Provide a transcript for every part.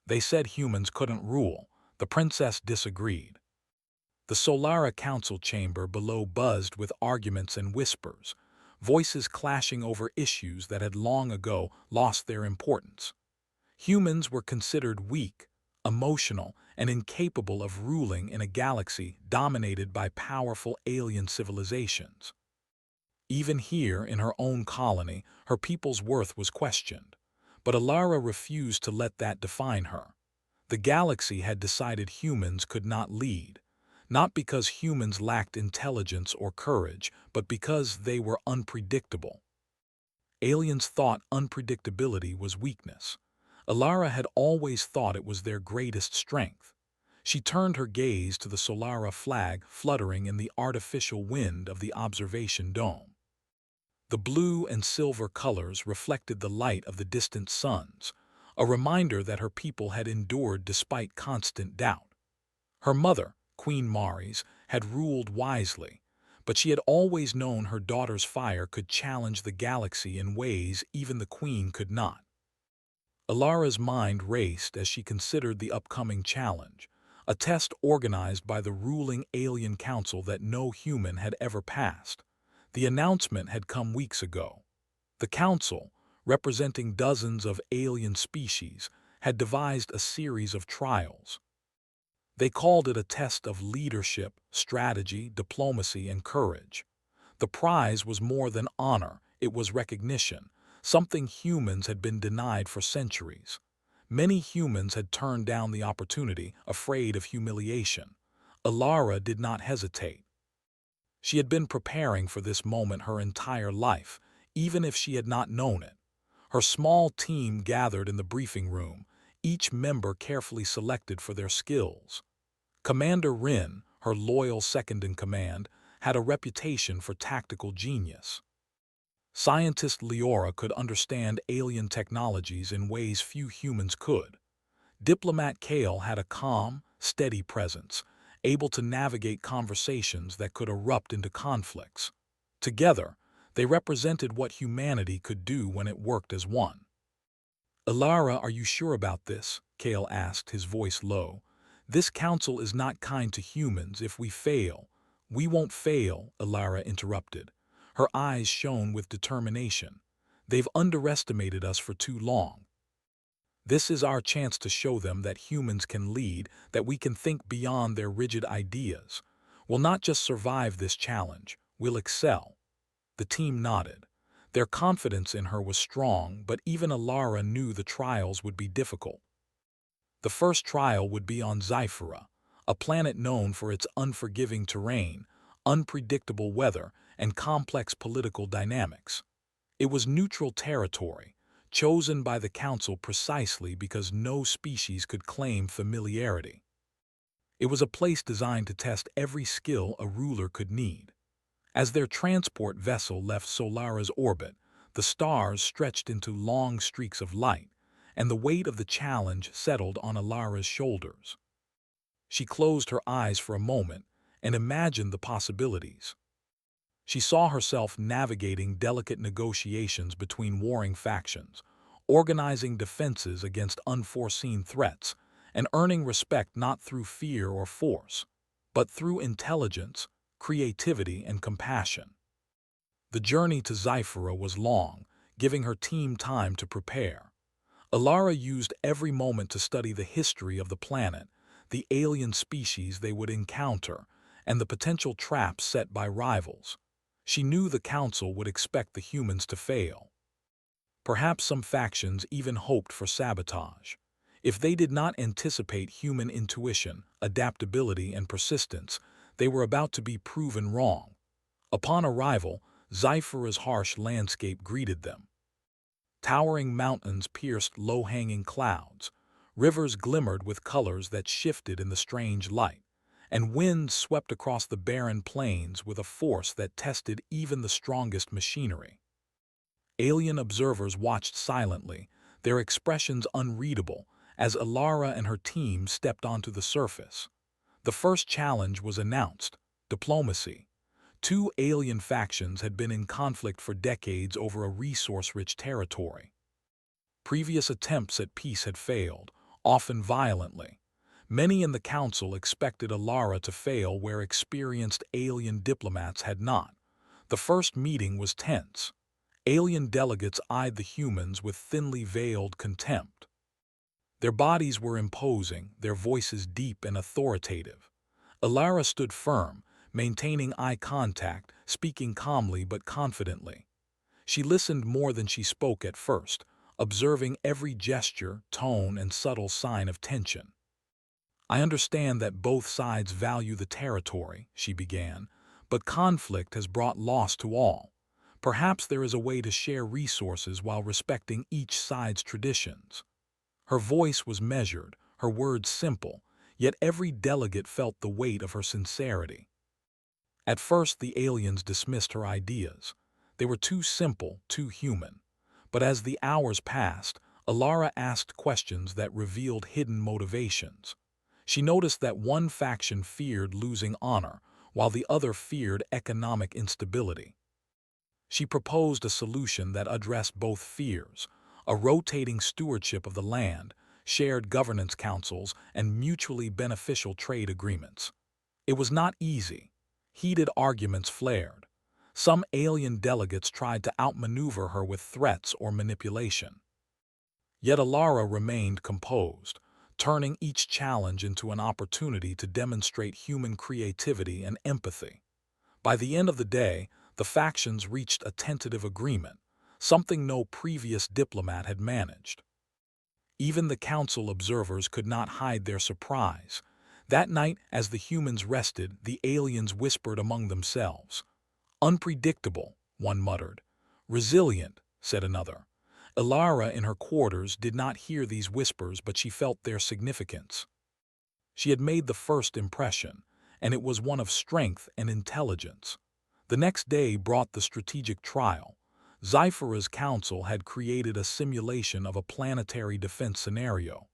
They said humans couldn't rule. The princess disagreed. The Solara council chamber below buzzed with arguments and whispers, voices clashing over issues that had long ago lost their importance. Humans were considered weak, emotional, and incapable of ruling in a galaxy dominated by powerful alien civilizations. Even here, in her own colony, her people's worth was questioned. But Alara refused to let that define her. The galaxy had decided humans could not lead, not because humans lacked intelligence or courage, but because they were unpredictable. Aliens thought unpredictability was weakness. Alara had always thought it was their greatest strength. She turned her gaze to the Solara flag fluttering in the artificial wind of the observation dome. The blue and silver colors reflected the light of the distant suns, a reminder that her people had endured despite constant doubt. Her mother, Queen Maris, had ruled wisely, but she had always known her daughter's fire could challenge the galaxy in ways even the Queen could not. Alara's mind raced as she considered the upcoming challenge, a test organized by the ruling alien council that no human had ever passed. The announcement had come weeks ago. The council, representing dozens of alien species, had devised a series of trials. They called it a test of leadership, strategy, diplomacy, and courage. The prize was more than honor, it was recognition, something humans had been denied for centuries. Many humans had turned down the opportunity, afraid of humiliation. Alara did not hesitate. She had been preparing for this moment her entire life, even if she had not known it. Her small team gathered in the briefing room, each member carefully selected for their skills. Commander Rin, her loyal second-in-command, had a reputation for tactical genius. Scientist Leora could understand alien technologies in ways few humans could. Diplomat Kale had a calm, steady presence, able to navigate conversations that could erupt into conflicts. Together, they represented what humanity could do when it worked as one. "Alara, are you sure about this?" Kale asked, his voice low. "This council is not kind to humans. If we fail—" "We won't fail," Alara interrupted. Her eyes shone with determination. "They've underestimated us for too long. This is our chance to show them that humans can lead, that we can think beyond their rigid ideas. We'll not just survive this challenge, we'll excel." The team nodded. Their confidence in her was strong, but even Alara knew the trials would be difficult. The first trial would be on Zyphera, a planet known for its unforgiving terrain, unpredictable weather, and complex political dynamics. It was neutral territory, chosen by the Council precisely because no species could claim familiarity. It was a place designed to test every skill a ruler could need. As their transport vessel left Solara's orbit, the stars stretched into long streaks of light, and the weight of the challenge settled on Alara's shoulders. She closed her eyes for a moment and imagined the possibilities. She saw herself navigating delicate negotiations between warring factions, organizing defenses against unforeseen threats, and earning respect not through fear or force, but through intelligence, creativity, and compassion. The journey to Zyphera was long, giving her team time to prepare. Alara used every moment to study the history of the planet, the alien species they would encounter, and the potential traps set by rivals. She knew the Council would expect the humans to fail. Perhaps some factions even hoped for sabotage. If they did not anticipate human intuition, adaptability, and persistence, they were about to be proven wrong. Upon arrival, Zyphera's harsh landscape greeted them. Towering mountains pierced low-hanging clouds, rivers glimmered with colors that shifted in the strange light, and winds swept across the barren plains with a force that tested even the strongest machinery. Alien observers watched silently, their expressions unreadable, as Alara and her team stepped onto the surface. The first challenge was announced: diplomacy. Two alien factions had been in conflict for decades over a resource-rich territory. Previous attempts at peace had failed, often violently. Many in the council expected Alara to fail where experienced alien diplomats had not. The first meeting was tense. Alien delegates eyed the humans with thinly veiled contempt. Their bodies were imposing, their voices deep and authoritative. Alara stood firm, maintaining eye contact, speaking calmly but confidently. She listened more than she spoke at first, observing every gesture, tone, and subtle sign of tension. "I understand that both sides value the territory," she began, "but conflict has brought loss to all. Perhaps there is a way to share resources while respecting each side's traditions." Her voice was measured, her words simple, yet every delegate felt the weight of her sincerity. At first, the aliens dismissed her ideas. They were too simple, too human. But as the hours passed, Alara asked questions that revealed hidden motivations. She noticed that one faction feared losing honor, while the other feared economic instability. She proposed a solution that addressed both fears: a rotating stewardship of the land, shared governance councils, and mutually beneficial trade agreements. It was not easy. Heated arguments flared. Some alien delegates tried to outmaneuver her with threats or manipulation. Yet Alara remained composed, turning each challenge into an opportunity to demonstrate human creativity and empathy. By the end of the day, the factions reached a tentative agreement, something no previous diplomat had managed. Even the council observers could not hide their surprise. That night, as the humans rested, the aliens whispered among themselves. "Unpredictable," one muttered. "Resilient," said another. Alara in her quarters did not hear these whispers, but she felt their significance. She had made the first impression, and it was one of strength and intelligence. The next day brought the strategic trial. Zyphera's council had created a simulation of a planetary defense scenario.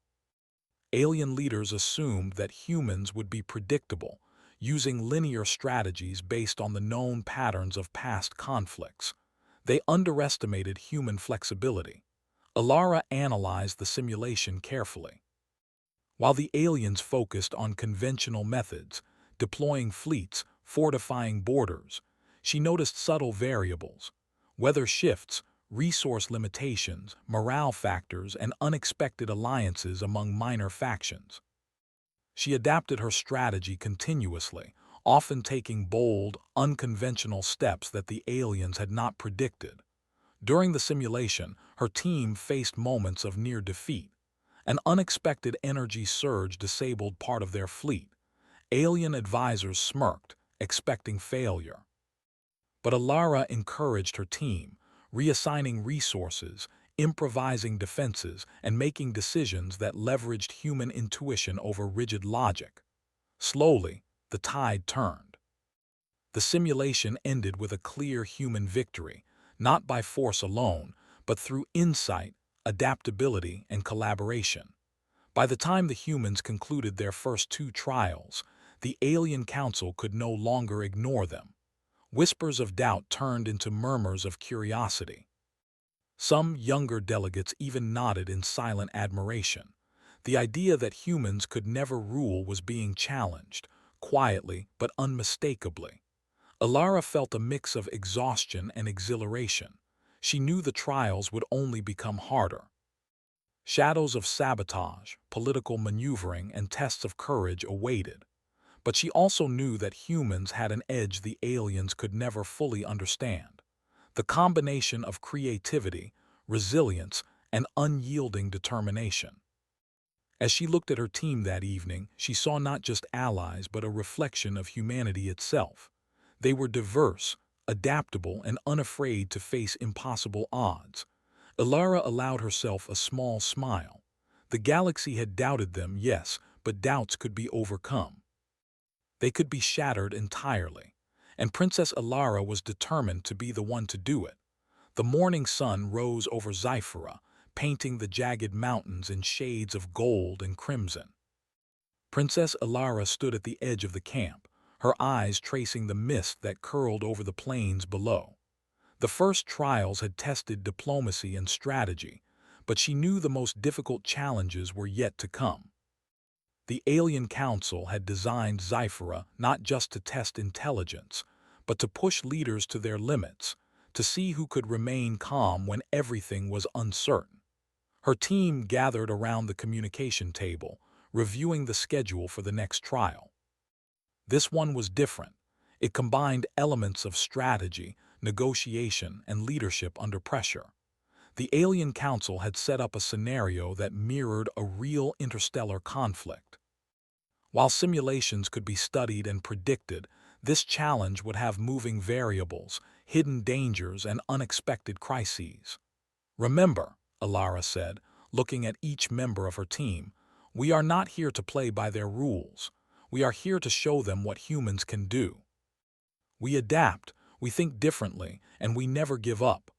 Alien leaders assumed that humans would be predictable, using linear strategies based on the known patterns of past conflicts. They underestimated human flexibility. Alara analyzed the simulation carefully. While the aliens focused on conventional methods, deploying fleets, fortifying borders, she noticed subtle variables: weather shifts, resource limitations, morale factors, and unexpected alliances among minor factions. She adapted her strategy continuously, often taking bold, unconventional steps that the aliens had not predicted. During the simulation, her team faced moments of near defeat. An unexpected energy surge disabled part of their fleet. Alien advisors smirked, expecting failure. But Alara encouraged her team, reassigning resources, improvising defenses, and making decisions that leveraged human intuition over rigid logic. Slowly, the tide turned. The simulation ended with a clear human victory, not by force alone, but through insight, adaptability, and collaboration. By the time the humans concluded their first two trials, the Alien Council could no longer ignore them. Whispers of doubt turned into murmurs of curiosity. Some younger delegates even nodded in silent admiration. The idea that humans could never rule was being challenged, quietly but unmistakably. Alara felt a mix of exhaustion and exhilaration. She knew the trials would only become harder. Shadows of sabotage, political maneuvering, and tests of courage awaited. But she also knew that humans had an edge the aliens could never fully understand: the combination of creativity, resilience, and unyielding determination. As she looked at her team that evening, she saw not just allies but a reflection of humanity itself. They were diverse, adaptable, and unafraid to face impossible odds. Alara allowed herself a small smile. The galaxy had doubted them, yes, but doubts could be overcome. They could be shattered entirely, and Princess Alara was determined to be the one to do it. The morning sun rose over Zyphera, painting the jagged mountains in shades of gold and crimson. Princess Alara stood at the edge of the camp, her eyes tracing the mist that curled over the plains below. The first trials had tested diplomacy and strategy, but she knew the most difficult challenges were yet to come. The Alien Council had designed Zyphera not just to test intelligence, but to push leaders to their limits, to see who could remain calm when everything was uncertain. Her team gathered around the communication table, reviewing the schedule for the next trial. This one was different. It combined elements of strategy, negotiation, and leadership under pressure. The Alien Council had set up a scenario that mirrored a real interstellar conflict. While simulations could be studied and predicted, this challenge would have moving variables, hidden dangers, and unexpected crises. "Remember," Alara said, looking at each member of her team, "we are not here to play by their rules. We are here to show them what humans can do. We adapt, we think differently, and we never give up."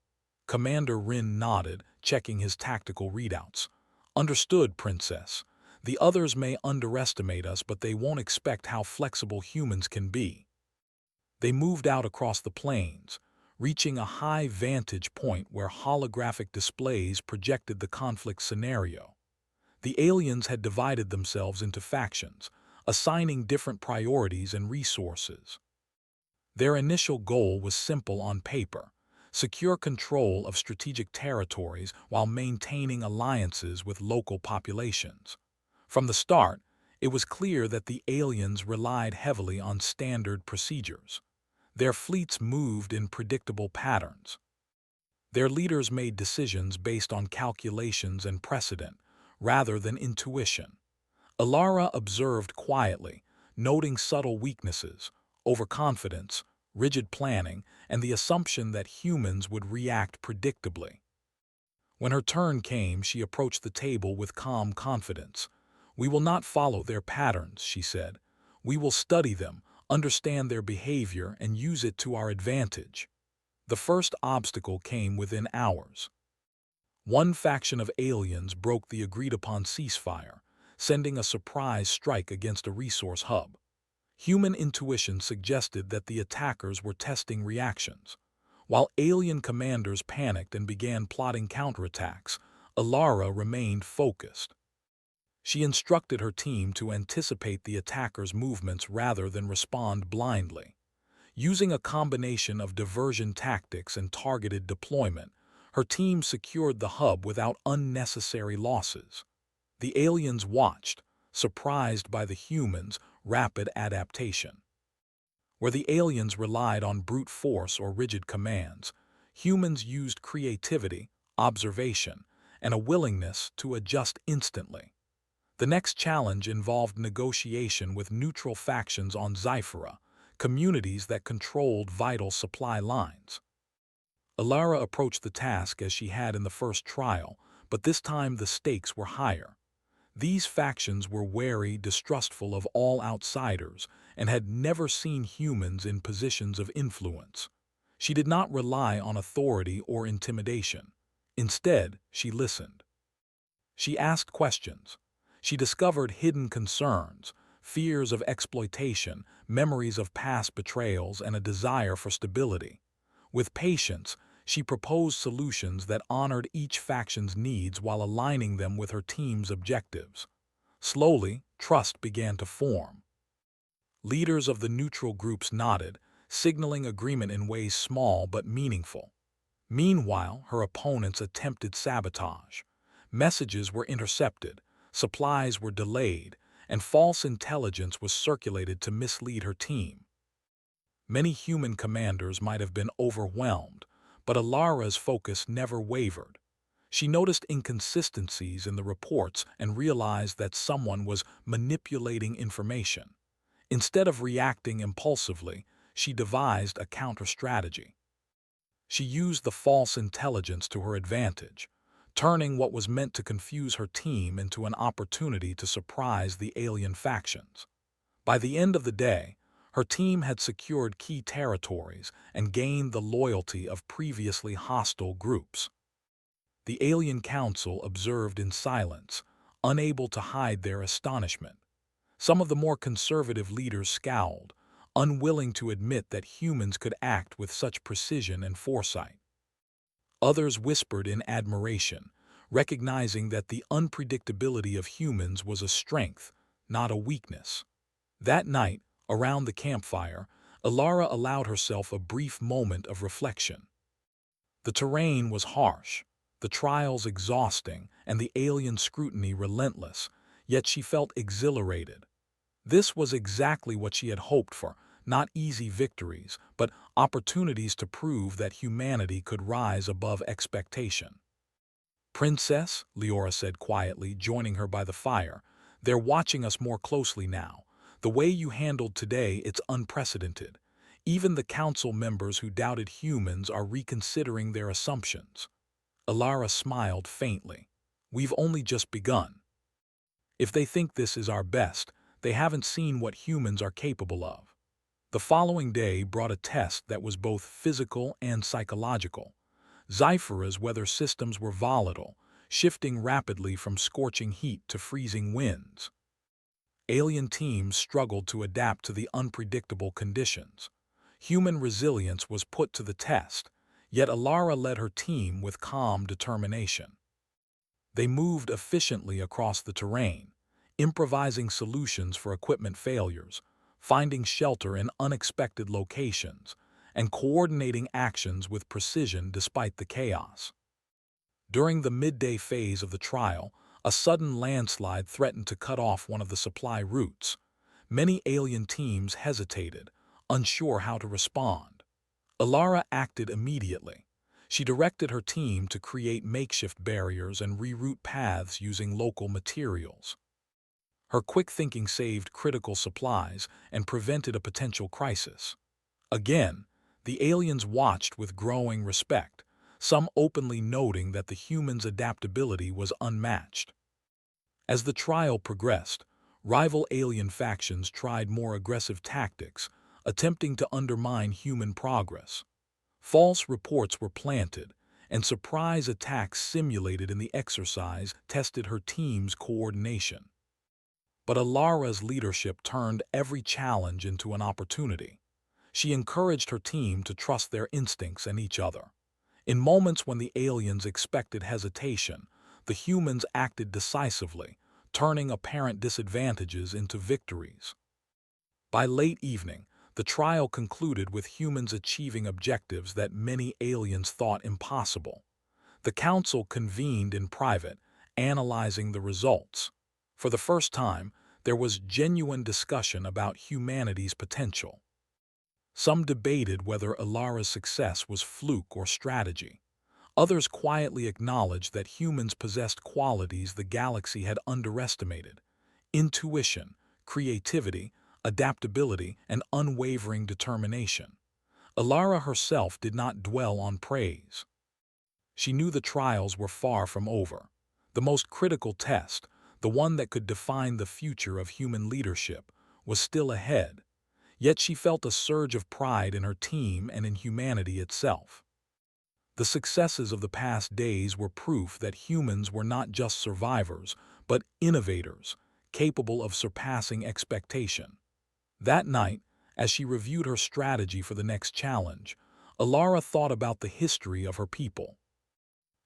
Commander Rin nodded, checking his tactical readouts. "Understood, Princess. The others may underestimate us, but they won't expect how flexible humans can be." They moved out across the plains, reaching a high vantage point where holographic displays projected the conflict scenario. The aliens had divided themselves into factions, assigning different priorities and resources. Their initial goal was simple on paper: secure control of strategic territories while maintaining alliances with local populations. From the start, it was clear that the aliens relied heavily on standard procedures. Their fleets moved in predictable patterns. Their leaders made decisions based on calculations and precedent, rather than intuition. Alara observed quietly, noting subtle weaknesses: overconfidence, rigid planning, and the assumption that humans would react predictably. When her turn came, she approached the table with calm confidence. "We will not follow their patterns," she said. "We will study them, understand their behavior, and use it to our advantage." The first obstacle came within hours. One faction of aliens broke the agreed-upon ceasefire, sending a surprise strike against a resource hub. Human intuition suggested that the attackers were testing reactions. While alien commanders panicked and began plotting counterattacks, Alara remained focused. She instructed her team to anticipate the attackers' movements rather than respond blindly. Using a combination of diversion tactics and targeted deployment, her team secured the hub without unnecessary losses. The aliens watched, surprised by the humans' rapid adaptation. Where the aliens relied on brute force or rigid commands, humans used creativity, observation, and a willingness to adjust instantly. The next challenge involved negotiation with neutral factions on Zyphera, communities that controlled vital supply lines. Alara approached the task as she had in the first trial, but this time the stakes were higher. These factions were wary, distrustful of all outsiders, and had never seen humans in positions of influence. She did not rely on authority or intimidation. Instead, she listened. She asked questions. She discovered hidden concerns, fears of exploitation, memories of past betrayals, and a desire for stability. With patience, she proposed solutions that honored each faction's needs while aligning them with her team's objectives. Slowly, trust began to form. Leaders of the neutral groups nodded, signaling agreement in ways small but meaningful. Meanwhile, her opponents attempted sabotage. Messages were intercepted, supplies were delayed, and false intelligence was circulated to mislead her team. Many human commanders might have been overwhelmed, but Alara's focus never wavered. She noticed inconsistencies in the reports and realized that someone was manipulating information. Instead of reacting impulsively, she devised a counter-strategy. She used the false intelligence to her advantage, turning what was meant to confuse her team into an opportunity to surprise the alien factions. By the end of the day, her team had secured key territories and gained the loyalty of previously hostile groups. The Alien Council observed in silence, unable to hide their astonishment. Some of the more conservative leaders scowled, unwilling to admit that humans could act with such precision and foresight. Others whispered in admiration, recognizing that the unpredictability of humans was a strength, not a weakness. That night, around the campfire, Alara allowed herself a brief moment of reflection. The terrain was harsh, the trials exhausting, and the alien scrutiny relentless, yet she felt exhilarated. This was exactly what she had hoped for, not easy victories, but opportunities to prove that humanity could rise above expectation. "Princess," Leora said quietly, joining her by the fire, "they're watching us more closely now. The way you handled today, it's unprecedented. Even the council members who doubted humans are reconsidering their assumptions." Alara smiled faintly. "We've only just begun. If they think this is our best, they haven't seen what humans are capable of." The following day brought a test that was both physical and psychological. Zyphera's weather systems were volatile, shifting rapidly from scorching heat to freezing winds. Alien teams struggled to adapt to the unpredictable conditions. Human resilience was put to the test, yet Alara led her team with calm determination. They moved efficiently across the terrain, improvising solutions for equipment failures, finding shelter in unexpected locations, and coordinating actions with precision despite the chaos. During the midday phase of the trial, a sudden landslide threatened to cut off one of the supply routes. Many alien teams hesitated, unsure how to respond. Alara acted immediately. She directed her team to create makeshift barriers and reroute paths using local materials. Her quick thinking saved critical supplies and prevented a potential crisis. Again, the aliens watched with growing respect, some openly noting that the humans' adaptability was unmatched. As the trial progressed, rival alien factions tried more aggressive tactics, attempting to undermine human progress. False reports were planted, and surprise attacks simulated in the exercise tested her team's coordination. But Alara's leadership turned every challenge into an opportunity. She encouraged her team to trust their instincts and each other. In moments when the aliens expected hesitation, the humans acted decisively, turning apparent disadvantages into victories. By late evening, the trial concluded with humans achieving objectives that many aliens thought impossible. The council convened in private, analyzing the results. For the first time, there was genuine discussion about humanity's potential. Some debated whether Alara's success was fluke or strategy. Others quietly acknowledged that humans possessed qualities the galaxy had underestimated: intuition, creativity, adaptability, and unwavering determination. Alara herself did not dwell on praise. She knew the trials were far from over. The most critical test, the one that could define the future of human leadership, was still ahead. Yet she felt a surge of pride in her team and in humanity itself. The successes of the past days were proof that humans were not just survivors, but innovators, capable of surpassing expectation. That night, as she reviewed her strategy for the next challenge, Alara thought about the history of her people.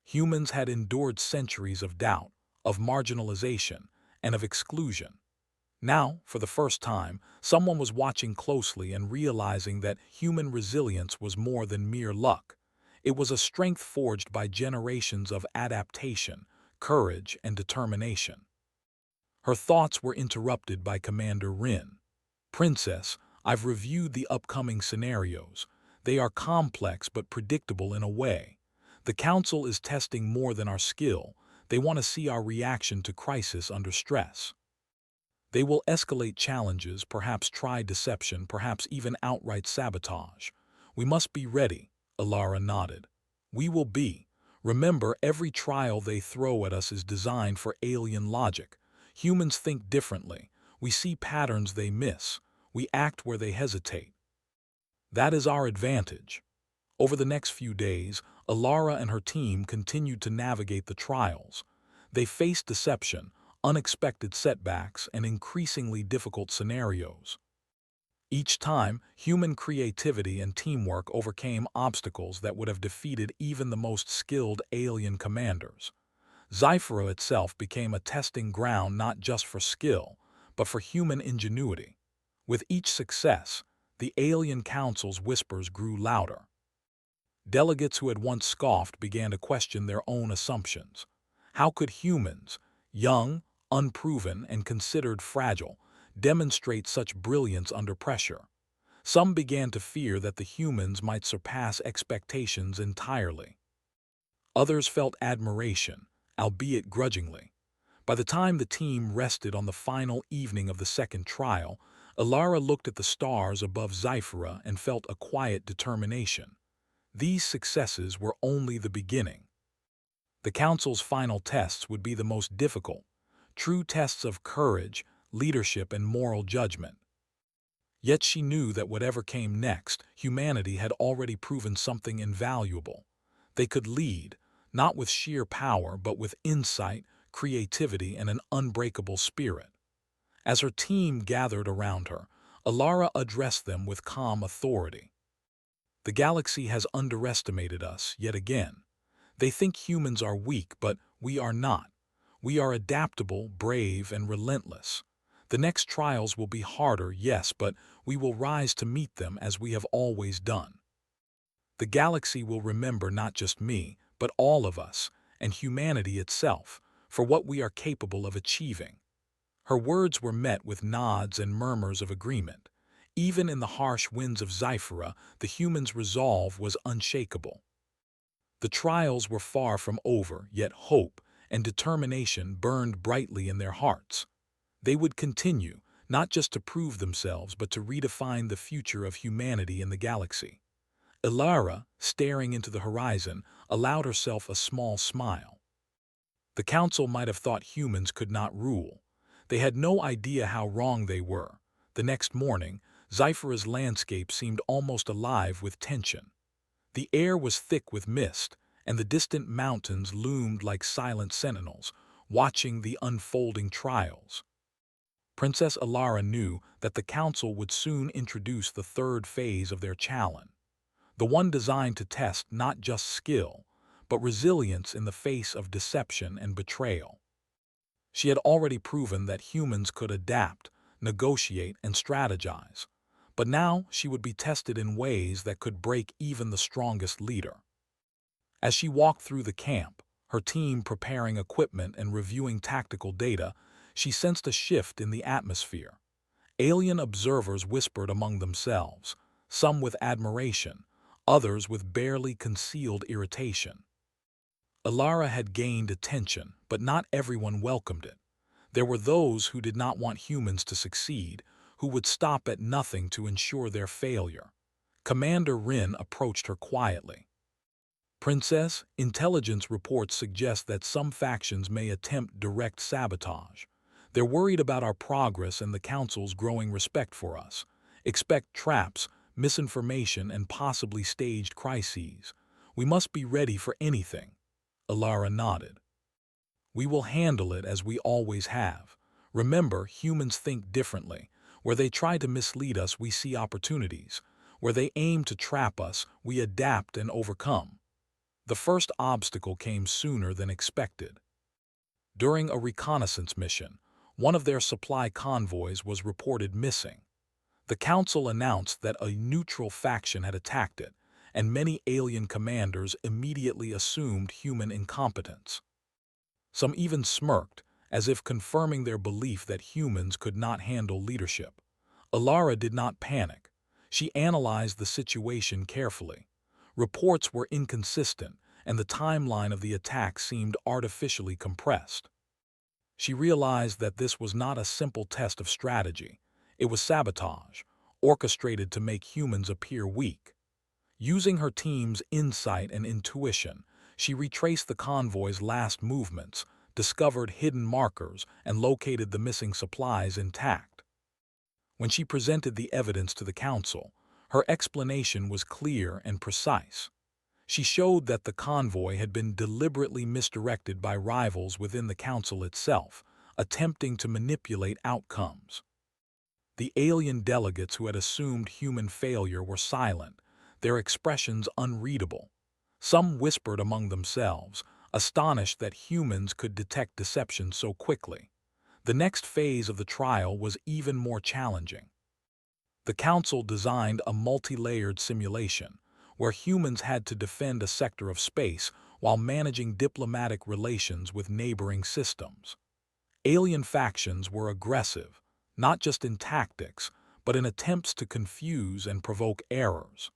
Humans had endured centuries of doubt, of marginalization, and of exclusion. Now, for the first time, someone was watching closely and realizing that human resilience was more than mere luck. It was a strength forged by generations of adaptation, courage, and determination. Her thoughts were interrupted by Commander Rin. "Princess, I've reviewed the upcoming scenarios. They are complex but predictable in a way. The Council is testing more than our skill. They want to see our reaction to crisis under stress. They will escalate challenges, perhaps try deception, perhaps even outright sabotage. We must be ready," Alara nodded. "We will be. Remember, every trial they throw at us is designed for alien logic. Humans think differently. We see patterns they miss. We act where they hesitate. That is our advantage." Over the next few days, Alara and her team continued to navigate the trials. They faced deception, unexpected setbacks, and increasingly difficult scenarios. Each time, human creativity and teamwork overcame obstacles that would have defeated even the most skilled alien commanders. Zyphera itself became a testing ground not just for skill, but for human ingenuity. With each success, the alien council's whispers grew louder. Delegates who had once scoffed began to question their own assumptions. How could humans, young, unproven, and considered fragile, demonstrate such brilliance under pressure? Some began to fear that the humans might surpass expectations entirely. Others felt admiration, albeit grudgingly. By the time the team rested on the final evening of the second trial, Alara looked at the stars above Zyphera and felt a quiet determination. These successes were only the beginning. The Council's final tests would be the most difficult, true tests of courage, leadership, and moral judgment. Yet she knew that whatever came next, humanity had already proven something invaluable. They could lead, not with sheer power, but with insight, creativity, and an unbreakable spirit. As her team gathered around her, Alara addressed them with calm authority. The galaxy has underestimated us yet again. They think humans are weak, but we are not. We are adaptable, brave, and relentless. The next trials will be harder, yes, but we will rise to meet them as we have always done. The galaxy will remember not just me, but all of us, and humanity itself, for what we are capable of achieving. Her words were met with nods and murmurs of agreement. Even in the harsh winds of Zyphera, the humans' resolve was unshakable. The trials were far from over, yet hope and determination burned brightly in their hearts. They would continue, not just to prove themselves, but to redefine the future of humanity in the galaxy. Alara, staring into the horizon, allowed herself a small smile. The council might have thought humans could not rule. They had no idea how wrong they were. The next morning, Zyphera's landscape seemed almost alive with tension. The air was thick with mist, and the distant mountains loomed like silent sentinels, watching the unfolding trials. Princess Alara knew that the council would soon introduce the third phase of their challenge, the one designed to test not just skill, but resilience in the face of deception and betrayal. She had already proven that humans could adapt, negotiate, and strategize, but now she would be tested in ways that could break even the strongest leader. As she walked through the camp, her team preparing equipment and reviewing tactical data, she sensed a shift in the atmosphere. Alien observers whispered among themselves, some with admiration, others with barely concealed irritation. Alara had gained attention, but not everyone welcomed it. There were those who did not want humans to succeed, who would stop at nothing to ensure their failure. Commander Rin approached her quietly. Princess, intelligence reports suggest that some factions may attempt direct sabotage. They're worried about our progress and the Council's growing respect for us. Expect traps, misinformation, and possibly staged crises. We must be ready for anything. Alara nodded. We will handle it as we always have. Remember, humans think differently. Where they try to mislead us, we see opportunities. Where they aim to trap us, we adapt and overcome. The first obstacle came sooner than expected. During a reconnaissance mission, one of their supply convoys was reported missing. The Council announced that a neutral faction had attacked it, and many alien commanders immediately assumed human incompetence. Some even smirked, as if confirming their belief that humans could not handle leadership. Alara did not panic. She analyzed the situation carefully. Reports were inconsistent, and the timeline of the attack seemed artificially compressed. She realized that this was not a simple test of strategy. It was sabotage, orchestrated to make humans appear weak. Using her team's insight and intuition, she retraced the convoy's last movements, discovered hidden markers, and located the missing supplies intact. When she presented the evidence to the Council, her explanation was clear and precise. She showed that the convoy had been deliberately misdirected by rivals within the Council itself, attempting to manipulate outcomes. The alien delegates who had assumed human failure were silent, their expressions unreadable. Some whispered among themselves, astonished that humans could detect deception so quickly. The next phase of the trial was even more challenging. The Council designed a multi-layered simulation, where humans had to defend a sector of space while managing diplomatic relations with neighboring systems. Alien factions were aggressive, not just in tactics, but in attempts to confuse and provoke errors.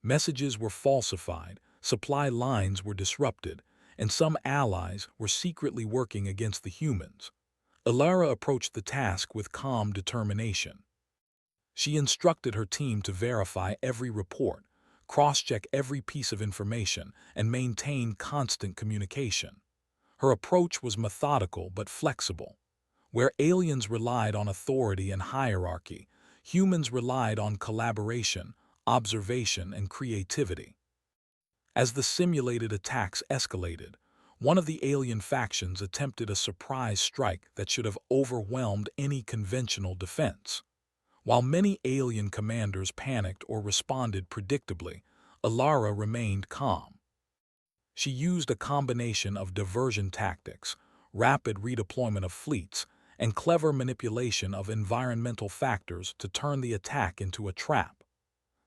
Messages were falsified, supply lines were disrupted, and some allies were secretly working against the humans. Alara approached the task with calm determination. She instructed her team to verify every report, cross-check every piece of information, and maintain constant communication. Her approach was methodical but flexible. Where aliens relied on authority and hierarchy, humans relied on collaboration, observation, and creativity. As the simulated attacks escalated, one of the alien factions attempted a surprise strike that should have overwhelmed any conventional defense. While many alien commanders panicked or responded predictably, Alara remained calm. She used a combination of diversion tactics, rapid redeployment of fleets, and clever manipulation of environmental factors to turn the attack into a trap.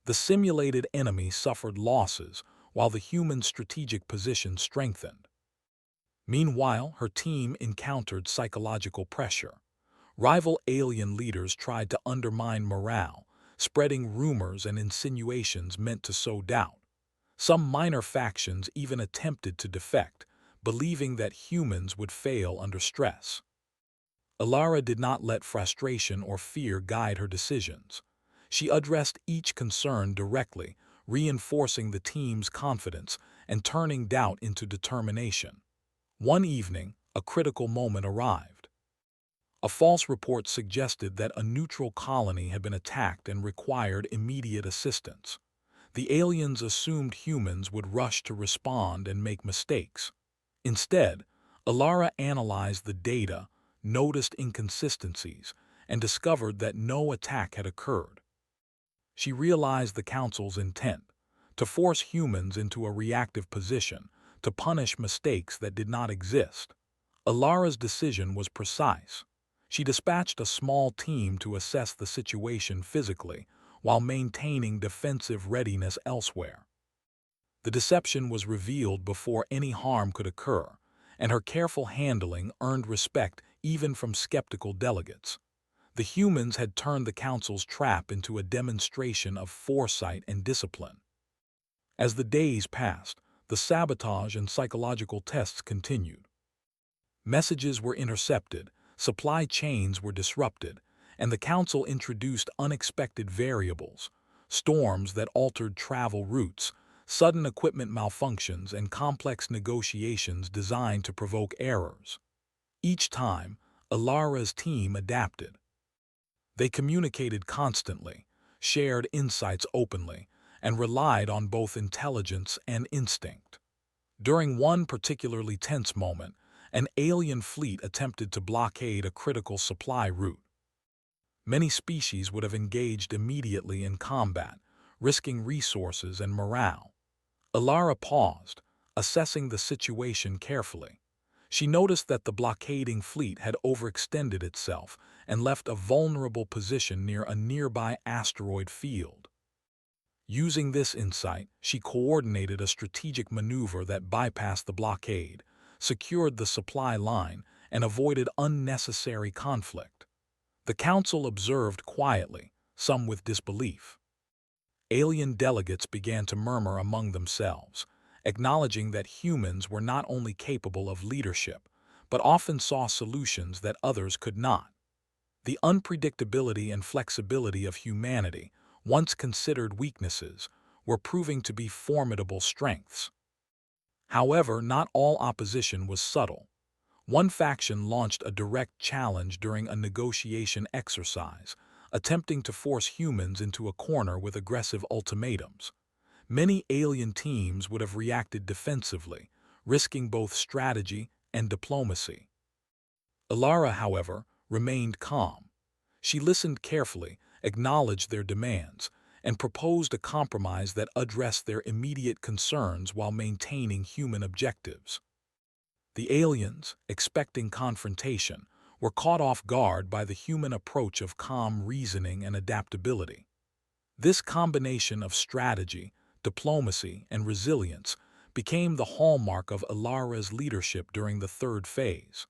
The simulated enemy suffered losses, while the human strategic position strengthened. Meanwhile, her team encountered psychological pressure. Rival alien leaders tried to undermine morale, spreading rumors and insinuations meant to sow doubt. Some minor factions even attempted to defect, believing that humans would fail under stress. Alara did not let frustration or fear guide her decisions. She addressed each concern directly, reinforcing the team's confidence and turning doubt into determination. One evening, a critical moment arrived. A false report suggested that a neutral colony had been attacked and required immediate assistance. The aliens assumed humans would rush to respond and make mistakes. Instead, Alara analyzed the data, noticed inconsistencies, and discovered that no attack had occurred. She realized the Council's intent: to force humans into a reactive position, to punish mistakes that did not exist. Alara's decision was precise. She dispatched a small team to assess the situation physically, while maintaining defensive readiness elsewhere. The deception was revealed before any harm could occur, and her careful handling earned respect even from skeptical delegates. The humans had turned the Council's trap into a demonstration of foresight and discipline. As the days passed, the sabotage and psychological tests continued. Messages were intercepted, supply chains were disrupted, and the Council introduced unexpected variables: storms that altered travel routes, sudden equipment malfunctions, and complex negotiations designed to provoke errors. Each time, Alara's team adapted. They communicated constantly, shared insights openly, and relied on both intelligence and instinct. During one particularly tense moment, an alien fleet attempted to blockade a critical supply route. Many species would have engaged immediately in combat, risking resources and morale. Alara paused, assessing the situation carefully. She noticed that the blockading fleet had overextended itself and left a vulnerable position near a nearby asteroid field. Using this insight, she coordinated a strategic maneuver that bypassed the blockade, secured the supply line, and avoided unnecessary conflict. The Council observed quietly, some with disbelief. Alien delegates began to murmur among themselves, acknowledging that humans were not only capable of leadership, but often saw solutions that others could not. The unpredictability and flexibility of humanity, once considered weaknesses, were proving to be formidable strengths. However, not all opposition was subtle. One faction launched a direct challenge during a negotiation exercise, attempting to force humans into a corner with aggressive ultimatums. Many alien teams would have reacted defensively, risking both strategy and diplomacy. Alara, however, remained calm. She listened carefully, acknowledged their demands, and proposed a compromise that addressed their immediate concerns while maintaining human objectives. The aliens, expecting confrontation, were caught off guard by the human approach of calm reasoning and adaptability. This combination of strategy, diplomacy, and resilience became the hallmark of Ilara's leadership during the third phase.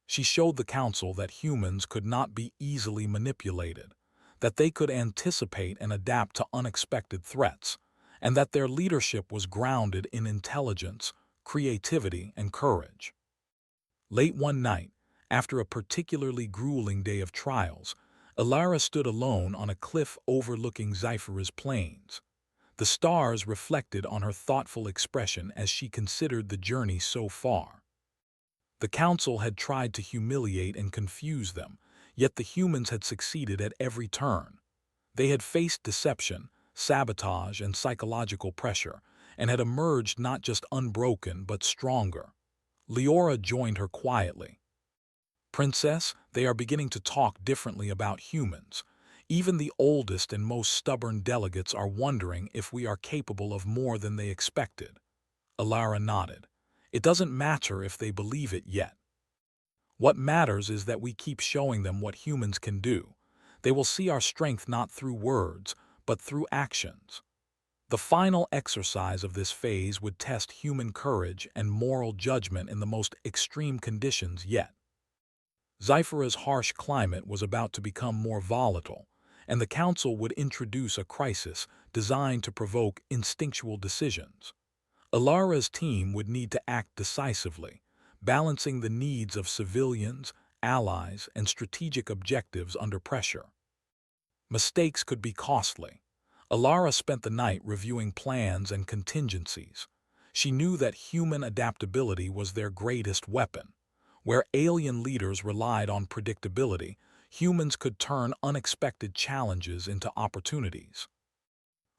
She showed the Council that humans could not be easily manipulated, that they could anticipate and adapt to unexpected threats, and that their leadership was grounded in intelligence, creativity, and courage. Late one night, after a particularly grueling day of trials, Ilara stood alone on a cliff overlooking Zyphera's plains. The stars reflected on her thoughtful expression as she considered the journey so far. The Council had tried to humiliate and confuse them, yet the humans had succeeded at every turn. They had faced deception, sabotage, and psychological pressure, and had emerged not just unbroken but stronger. Leora joined her quietly. "Princess, they are beginning to talk differently about humans. Even the oldest and most stubborn delegates are wondering if we are capable of more than they expected." Ilara nodded. "It doesn't matter if they believe it yet. What matters is that we keep showing them what humans can do. They will see our strength not through words, but through actions." The final exercise of this phase would test human courage and moral judgment in the most extreme conditions yet. Zyphera's harsh climate was about to become more volatile, and the Council would introduce a crisis designed to provoke instinctual decisions. Ilara's team would need to act decisively, balancing the needs of civilians, allies, and strategic objectives under pressure. Mistakes could be costly. Ilara spent the night reviewing plans and contingencies. She knew that human adaptability was their greatest weapon. Where alien leaders relied on predictability, humans could turn unexpected challenges into opportunities.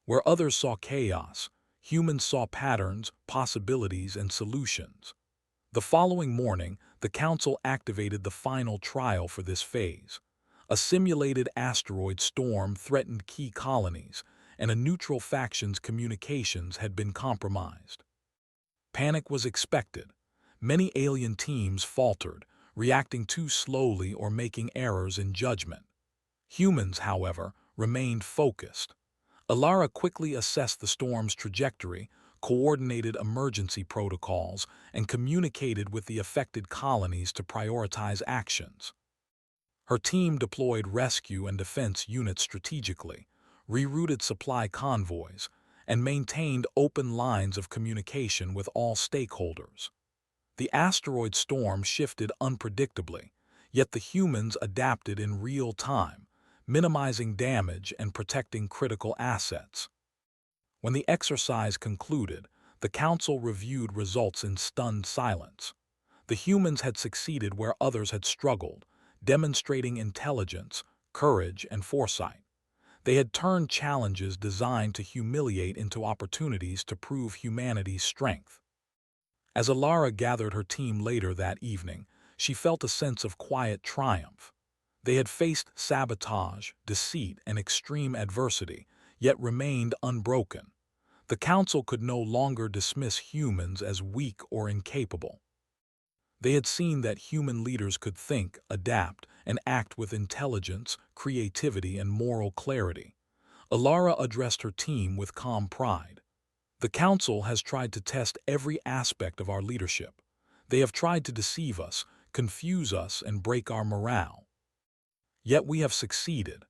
Where others saw chaos, humans saw patterns, possibilities, and solutions. The following morning, the Council activated the final trial for this phase. A simulated asteroid storm threatened key colonies, and a neutral faction's communications had been compromised. Panic was expected. Many alien teams faltered, reacting too slowly or making errors in judgment. Humans, however, remained focused. Ilara quickly assessed the storm's trajectory, coordinated emergency protocols, and communicated with the affected colonies to prioritize actions. Her team deployed rescue and defense units strategically, rerouted supply convoys, and maintained open lines of communication with all stakeholders. The asteroid storm shifted unpredictably, yet the humans adapted in real time, minimizing damage and protecting critical assets. When the exercise concluded, the Council reviewed results in stunned silence. The humans had succeeded where others had struggled, demonstrating intelligence, courage, and foresight. They had turned challenges designed to humiliate into opportunities to prove humanity's strength. As Ilara gathered her team later that evening, she felt a sense of quiet triumph. They had faced sabotage, deceit, and extreme adversity, yet remained unbroken. The Council could no longer dismiss humans as weak or incapable. They had seen that human leaders could think, adapt, and act with intelligence, creativity, and moral clarity. Ilara addressed her team with calm pride. "The Council has tried to test every aspect of our leadership. They have tried to deceive us, confuse us, and break our morale. Yet we have succeeded,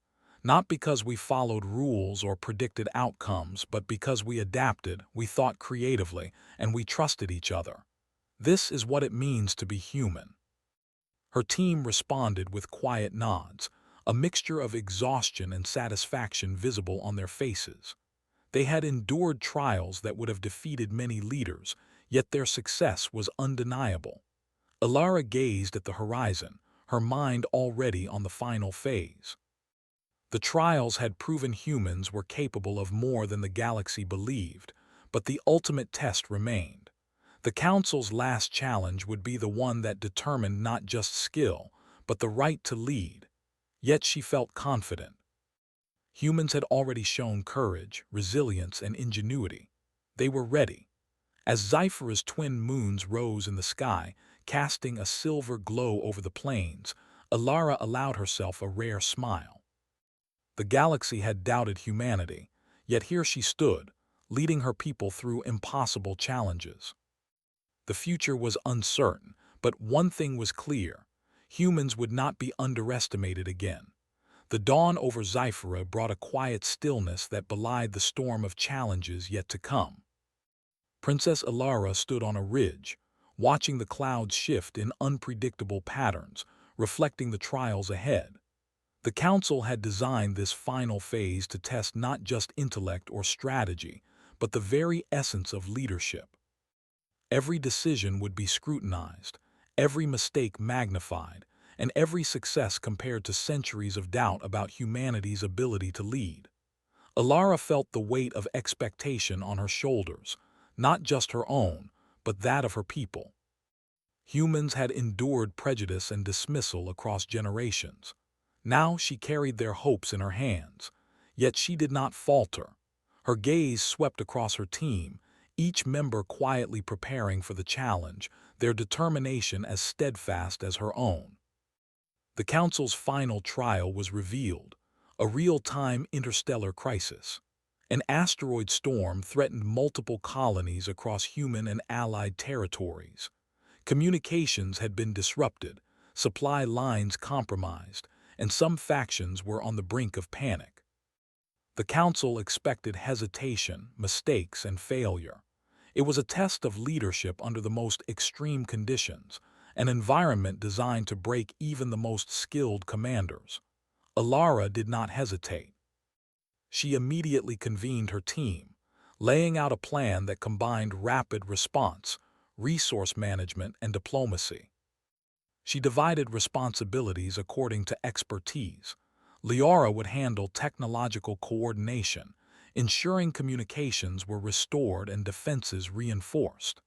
not because we followed rules or predicted outcomes, but because we adapted, we thought creatively, and we trusted each other. This is what it means to be human." Her team responded with quiet nods, a mixture of exhaustion and satisfaction visible on their faces. They had endured trials that would have defeated many leaders, yet their success was undeniable. Ilara gazed at the horizon, her mind already on the final phase. The trials had proven humans were capable of more than the galaxy believed, but the ultimate test remained. The Council's last challenge would be the one that determined not just skill, but the right to lead. Yet she felt confident. Humans had already shown courage, resilience, and ingenuity. They were ready. As Zyphera's twin moons rose in the sky, casting a silver glow over the plains, Alara allowed herself a rare smile. The galaxy had doubted humanity, yet here she stood, leading her people through impossible challenges. The future was uncertain, but one thing was clear: humans would not be underestimated again. The dawn over Zyphera brought a quiet stillness that belied the storm of challenges yet to come. Princess Alara stood on a ridge, watching the clouds shift in unpredictable patterns, reflecting the trials ahead. The Council had designed this final phase to test not just intellect or strategy, but the very essence of leadership. Every decision would be scrutinized, every mistake magnified, and every success compared to centuries of doubt about humanity's ability to lead. Alara felt the weight of expectation on her shoulders, not just her own, but that of her people. Humans had endured prejudice and dismissal across generations. Now she carried their hopes in her hands, yet she did not falter. Her gaze swept across her team, each member quietly preparing for the challenge, their determination as steadfast as her own. The Council's final trial was revealed: a real-time interstellar crisis. An asteroid storm threatened multiple colonies across human and allied territories. Communications had been disrupted, supply lines compromised, and some factions were on the brink of panic. The Council expected hesitation, mistakes, and failure. It was a test of leadership under the most extreme conditions, an environment designed to break even the most skilled commanders. Alara did not hesitate. She immediately convened her team, laying out a plan that combined rapid response, resource management, and diplomacy. She divided responsibilities according to expertise. Liara would handle technological coordination, ensuring communications were restored and defenses reinforced.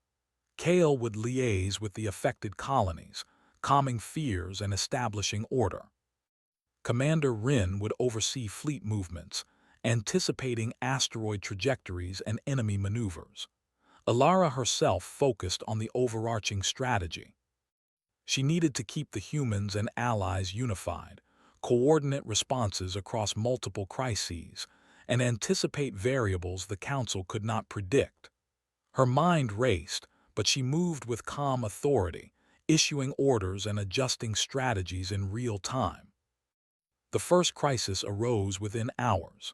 Kale would liaise with the affected colonies, calming fears and establishing order. Commander Rin would oversee fleet movements, anticipating asteroid trajectories and enemy maneuvers. Alara herself focused on the overarching strategy. She needed to keep the humans and allies unified, coordinate responses across multiple crises, and anticipate variables the Council could not predict. Her mind raced, but she moved with calm authority, issuing orders and adjusting strategies in real time. The first crisis arose within hours.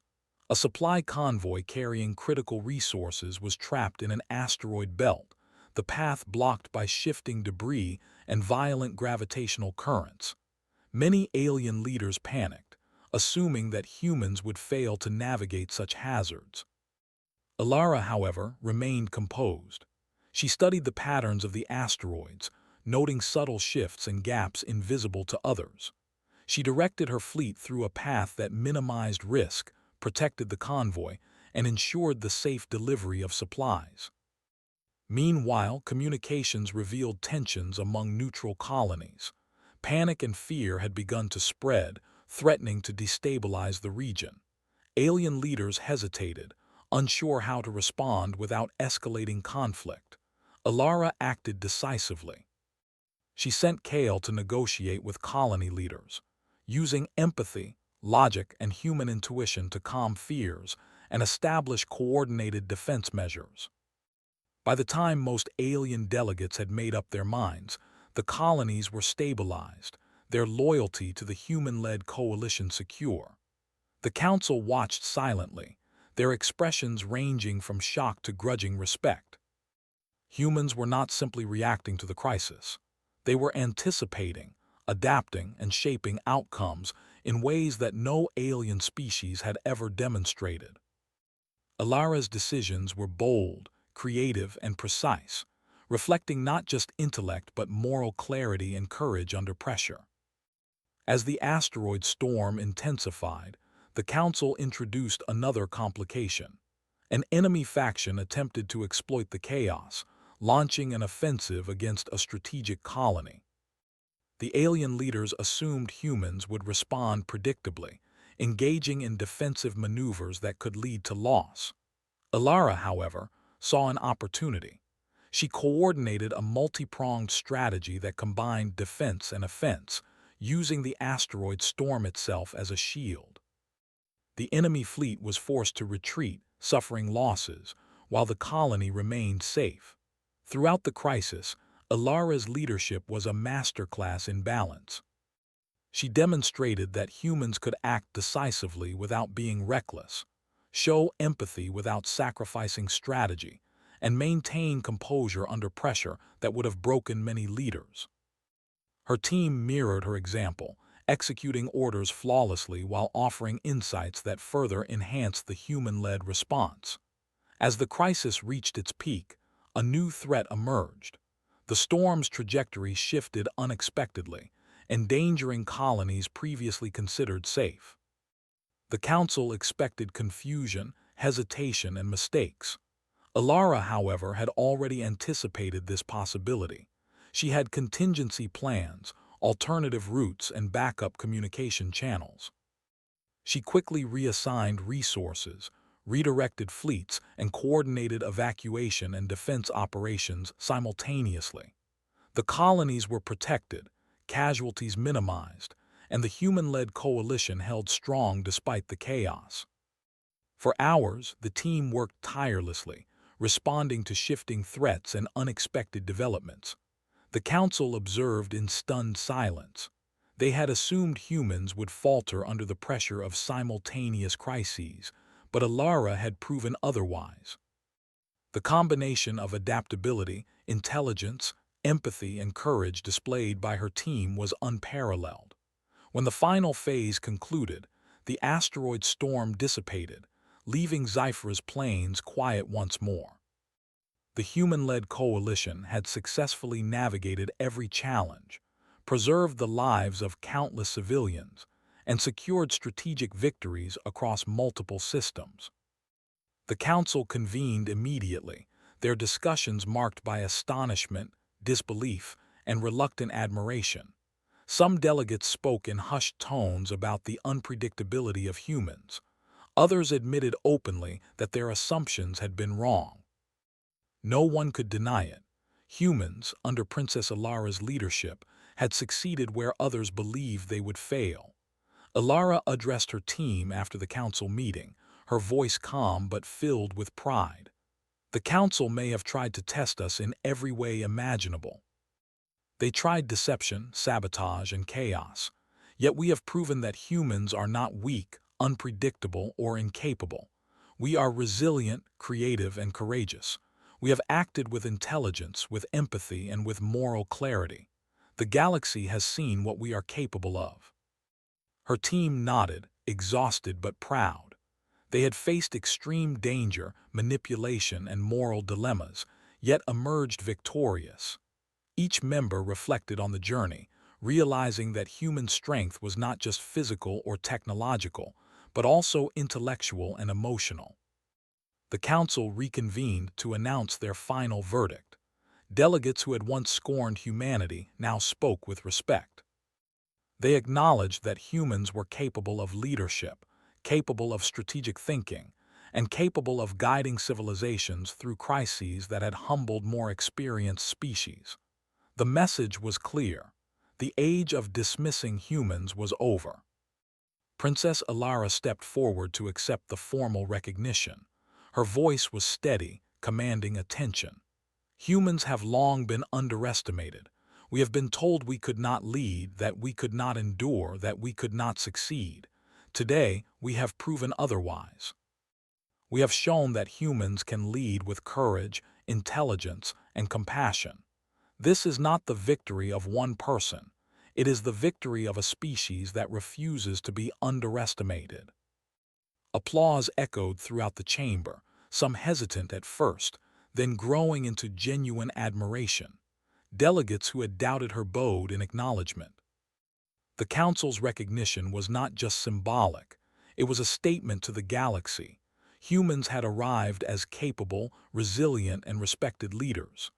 A supply convoy carrying critical resources was trapped in an asteroid belt, the path blocked by shifting debris and violent gravitational currents. Many alien leaders panicked, assuming that humans would fail to navigate such hazards. Alara, however, remained composed. She studied the patterns of the asteroids, noting subtle shifts and gaps invisible to others. She directed her fleet through a path that minimized risk, protected the convoy, and ensured the safe delivery of supplies. Meanwhile, communications revealed tensions among neutral colonies. Panic and fear had begun to spread, threatening to destabilize the region. Alien leaders hesitated, unsure how to respond without escalating conflict. Alara acted decisively. She sent Kale to negotiate with colony leaders, using empathy, logic, and human intuition to calm fears and establish coordinated defense measures. By the time most alien delegates had made up their minds, the colonies were stabilized, their loyalty to the human-led coalition secure. The Council watched silently, their expressions ranging from shock to grudging respect. Humans were not simply reacting to the crisis. They were anticipating, adapting, and shaping outcomes in ways that no alien species had ever demonstrated. Alara's decisions were bold, creative, and precise, reflecting not just intellect but moral clarity and courage under pressure. As the asteroid storm intensified, the Council introduced another complication. An enemy faction attempted to exploit the chaos, launching an offensive against a strategic colony. The alien leaders assumed humans would respond predictably, engaging in defensive maneuvers that could lead to loss. Alara, however, saw an opportunity. She coordinated a multi-pronged strategy that combined defense and offense, using the asteroid storm itself as a shield. The enemy fleet was forced to retreat, suffering losses, while the colony remained safe. Throughout the crisis, Ilara's leadership was a masterclass in balance. She demonstrated that humans could act decisively without being reckless, show empathy without sacrificing strategy, and maintain composure under pressure that would have broken many leaders. Her team mirrored her example, executing orders flawlessly while offering insights that further enhanced the human-led response. As the crisis reached its peak, a new threat emerged. The storm's trajectory shifted unexpectedly, endangering colonies previously considered safe. The Council expected confusion, hesitation, and mistakes. Ilara, however, had already anticipated this possibility. She had contingency plans, alternative routes, and backup communication channels. She quickly reassigned resources, redirected fleets, and coordinated evacuation and defense operations simultaneously. The colonies were protected, casualties minimized, and the human-led coalition held strong despite the chaos. For hours, the team worked tirelessly, responding to shifting threats and unexpected developments. The Council observed in stunned silence. They had assumed humans would falter under the pressure of simultaneous crises, but Ilara had proven otherwise. The combination of adaptability, intelligence, empathy, and courage displayed by her team was unparalleled. When the final phase concluded, the asteroid storm dissipated, leaving Zyphra's plains quiet once more. The human-led coalition had successfully navigated every challenge, preserved the lives of countless civilians, and secured strategic victories across multiple systems. The Council convened immediately, their discussions marked by astonishment, disbelief, and reluctant admiration. Some delegates spoke in hushed tones about the unpredictability of humans. Others admitted openly that their assumptions had been wrong. No one could deny it. Humans, under Princess Ilara's leadership, had succeeded where others believed they would fail. Ilara addressed her team after the council meeting, her voice calm but filled with pride. The council may have tried to test us in every way imaginable. They tried deception, sabotage, and chaos. Yet we have proven that humans are not weak, unpredictable, or incapable. We are resilient, creative, and courageous. We have acted with intelligence, with empathy, and with moral clarity. The galaxy has seen what we are capable of. Her team nodded, exhausted but proud. They had faced extreme danger, manipulation, and moral dilemmas, yet emerged victorious. Each member reflected on the journey, realizing that human strength was not just physical or technological, but also intellectual and emotional. The council reconvened to announce their final verdict. Delegates who had once scorned humanity now spoke with respect. They acknowledged that humans were capable of leadership, capable of strategic thinking, and capable of guiding civilizations through crises that had humbled more experienced species. The message was clear. The age of dismissing humans was over. Princess Ilara stepped forward to accept the formal recognition. Her voice was steady, commanding attention. Humans have long been underestimated. We have been told we could not lead, that we could not endure, that we could not succeed. Today, we have proven otherwise. We have shown that humans can lead with courage, intelligence, and compassion. This is not the victory of one person. It is the victory of a species that refuses to be underestimated. Applause echoed throughout the chamber, some hesitant at first, then growing into genuine admiration. Delegates who had doubted her bowed in acknowledgement. The council's recognition was not just symbolic, it was a statement to the galaxy. Humans had arrived as capable, resilient, and respected leaders.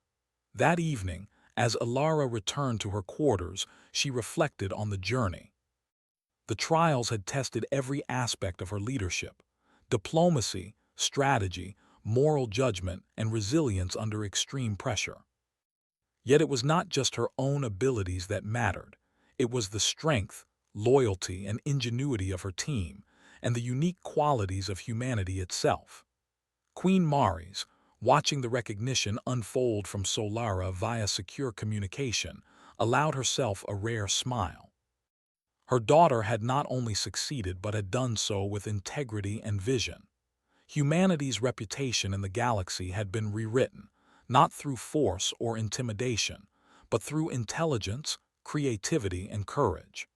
That evening, as Ilara returned to her quarters, she reflected on the journey. The trials had tested every aspect of her leadership: diplomacy, strategy, moral judgment, and resilience under extreme pressure. Yet it was not just her own abilities that mattered. It was the strength, loyalty, and ingenuity of her team, and the unique qualities of humanity itself. Queen Maris, watching the recognition unfold from Solara via secure communication, allowed herself a rare smile. Her daughter had not only succeeded but had done so with integrity and vision. Humanity's reputation in the galaxy had been rewritten, not through force or intimidation, but through intelligence, creativity, and courage.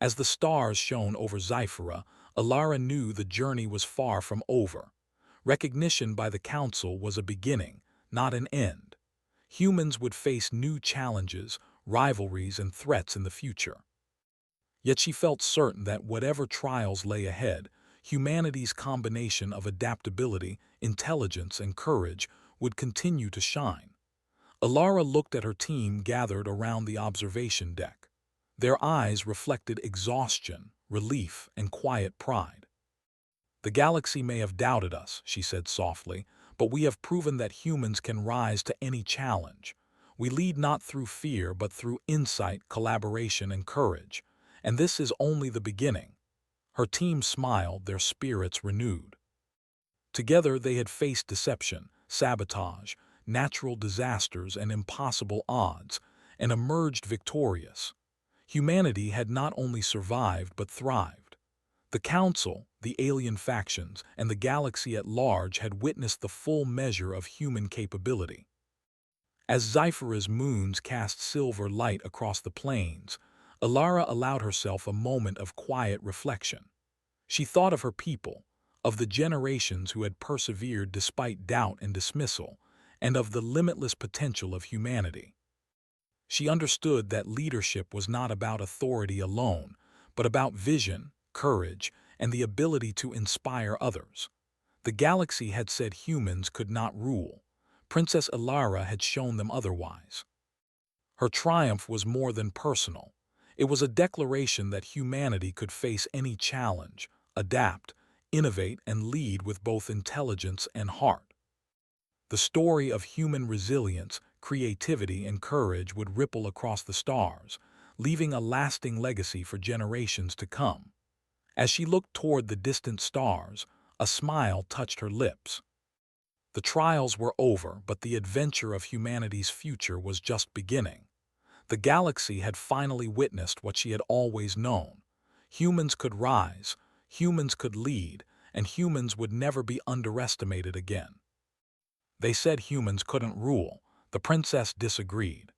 As the stars shone over Zyphera, Alara knew the journey was far from over. Recognition by the Council was a beginning, not an end. Humans would face new challenges, rivalries, and threats in the future. Yet she felt certain that whatever trials lay ahead, humanity's combination of adaptability, intelligence, and courage would continue to shine. Alara looked at her team gathered around the observation deck. Their eyes reflected exhaustion, relief, and quiet pride. "The galaxy may have doubted us," she said softly, "but we have proven that humans can rise to any challenge. We lead not through fear but through insight, collaboration, and courage. And this is only the beginning." Her team smiled, their spirits renewed. Together they had faced deception, sabotage, natural disasters, and impossible odds, and emerged victorious. Humanity had not only survived but thrived. The Council, the alien factions, and the galaxy at large had witnessed the full measure of human capability. As Zyphera's moons cast silver light across the plains, Alara allowed herself a moment of quiet reflection. She thought of her people, of the generations who had persevered despite doubt and dismissal, and of the limitless potential of humanity. She understood that leadership was not about authority alone, but about vision, courage, and the ability to inspire others. The galaxy had said humans could not rule. Princess Alara had shown them otherwise. Her triumph was more than personal. It was a declaration that humanity could face any challenge, adapt, innovate, and lead with both intelligence and heart. The story of human resilience, creativity, and courage would ripple across the stars, leaving a lasting legacy for generations to come. As she looked toward the distant stars, a smile touched her lips. The trials were over, but the adventure of humanity's future was just beginning. The galaxy had finally witnessed what she had always known. Humans could rise, humans could lead, and humans would never be underestimated again. They said humans couldn't rule. The princess disagreed.